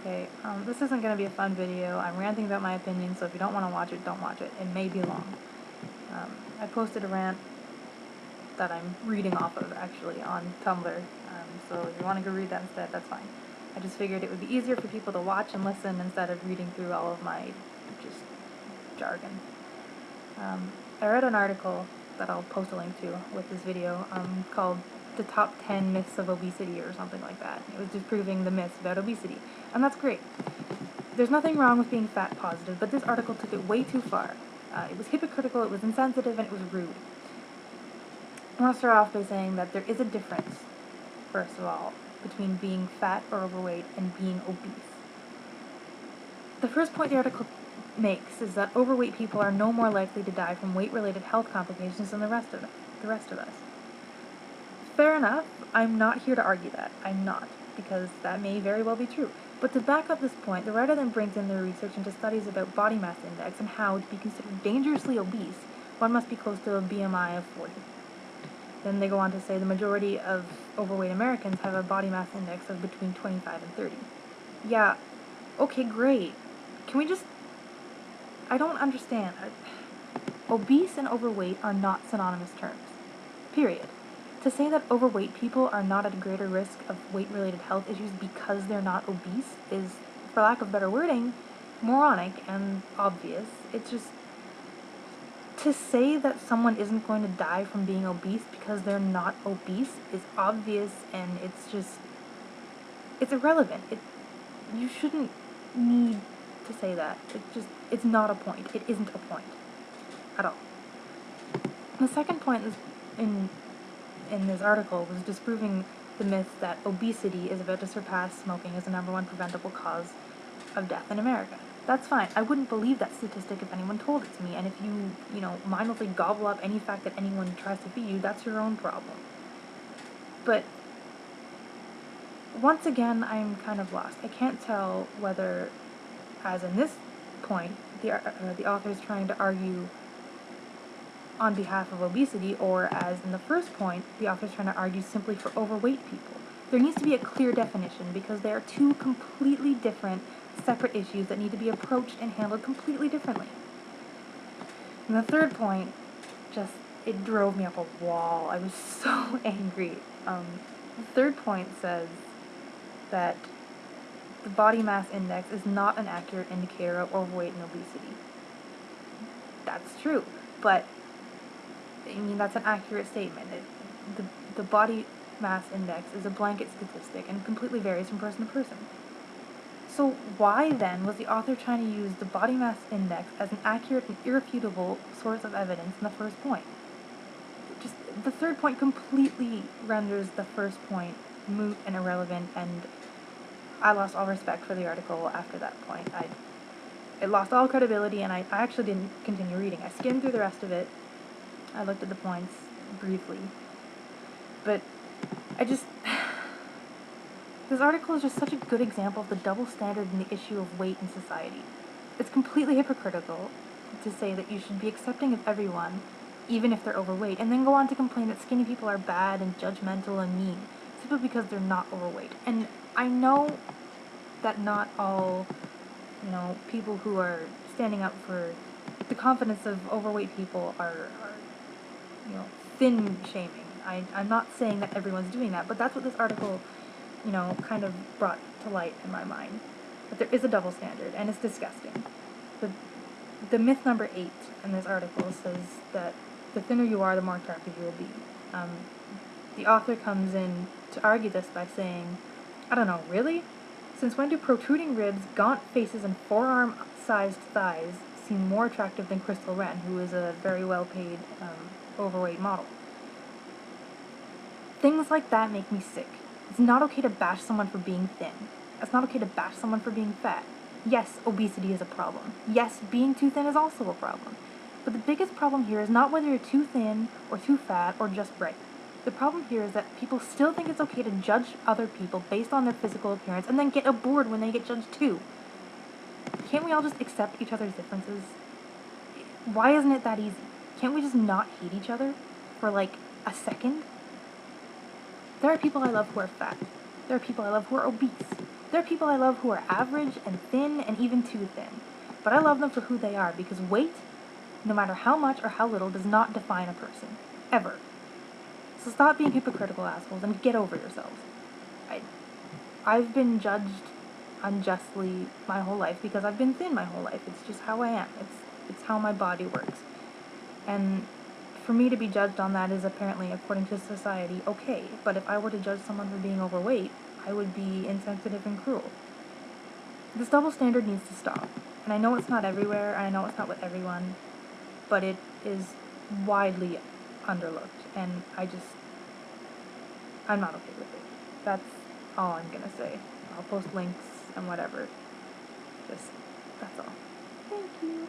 Okay, this isn't going to be a fun video. I'm ranting about my opinion, so if you don't want to watch it, don't watch it. It may be long. I posted a rant that I'm reading off of, actually, on Tumblr, so if you want to go read that instead, that's fine. I just figured it would be easier for people to watch and listen instead of reading through all of my just jargon. I read an article that I'll post a link to with this video called The Top 10 Myths of Obesity or something like that. It was disproving the myths about obesity, and that's great. There's nothing wrong with being fat positive, but this article took it way too far. It was hypocritical, it was insensitive, and it was rude. I want to start off by saying that there is a difference, first of all, between being fat or overweight and being obese. The first point the article makes is that overweight people are no more likely to die from weight-related health complications than the rest of us. Fair enough, I'm not here to argue that. I'm not, because that may very well be true. But to back up this point, the writer then brings in their research into studies about body mass index and how, to be considered dangerously obese, one must be close to a BMI of 40. Then they go on to say the majority of overweight Americans have a body mass index of between 25 and 30. Yeah, okay, great. Can we just... I don't understand. Obese and overweight are not synonymous terms. Period. To say that overweight people are not at a greater risk of weight-related health issues because they're not obese is, for lack of better wording, moronic and obvious. It's just... To say that someone isn't going to die from being obese because they're not obese is obvious, and it's just... It's irrelevant. You shouldn't need to say that. It's not a point. It isn't a point. At all. The second point in this article was disproving the myth that obesity is about to surpass smoking as the #1 preventable cause of death in America. That's fine. I wouldn't believe that statistic if anyone told it to me, and if you mindlessly gobble up any fact that anyone tries to feed you, that's your own problem. But once again, I'm kind of lost. I can't tell whether, as in this point, the author is trying to argue on behalf of obesity, or as in the first point, the author is trying to argue simply for overweight people. There needs to be a clear definition, because they are two completely different, separate issues that need to be approached and handled completely differently. And the third point, it drove me up a wall. I was so angry. The third point says that the body mass index is not an accurate indicator of overweight and obesity. That's true, but that's an accurate statement. The body mass index is a blanket statistic and completely varies from person to person. So why then was the author trying to use the body mass index as an accurate and irrefutable source of evidence in the first point? The third point completely renders the first point moot and irrelevant, and I lost all respect for the article after that point. It lost all credibility, and I actually didn't continue reading. I skimmed through the rest of it. I looked at the points briefly, but this article is just such a good example of the double standard in the issue of weight in society. It's completely hypocritical to say that you should be accepting of everyone, even if they're overweight, and then go on to complain that skinny people are bad and judgmental and mean, simply because they're not overweight. And I know that not all, people who are standing up for the confidence of overweight people are thin shaming. I'm not saying that everyone's doing that, but that's what this article, kind of brought to light in my mind. But there is a double standard, and it's disgusting. The myth number 8 in this article says that the thinner you are, the more attractive you will be. The author comes in to argue this by saying, I don't know, really? Since when do protruding ribs, gaunt faces, and forearm-sized thighs seem more attractive than Crystal Wren, who is a very well-paid overweight model? Things like that make me sick. It's not okay to bash someone for being thin. It's not okay to bash someone for being fat. Yes, obesity is a problem. Yes, being too thin is also a problem. But the biggest problem here is not whether you're too thin or too fat or just right. The problem here is that people still think it's okay to judge other people based on their physical appearance and then get bored when they get judged too. Can't we all just accept each other's differences? Why isn't it that easy? Can't we just not hate each other for like a second? There are people I love who are fat. There are people I love who are obese. There are people I love who are average and thin and even too thin. But I love them for who they are, because weight, no matter how much or how little, does not define a person. Ever. So stop being hypocritical assholes and get over yourselves. I've been judged unjustly my whole life because I've been thin my whole life. It's just how I am. It's how my body works. And for me to be judged on that is apparently, according to society, okay. But if I were to judge someone for being overweight, I would be insensitive and cruel. This double standard needs to stop. And I know it's not everywhere, and I know it's not with everyone, but it is widely underlooked, and I'm not okay with it. That's all I'm gonna say. I'll post links and whatever. That's all. Thank you.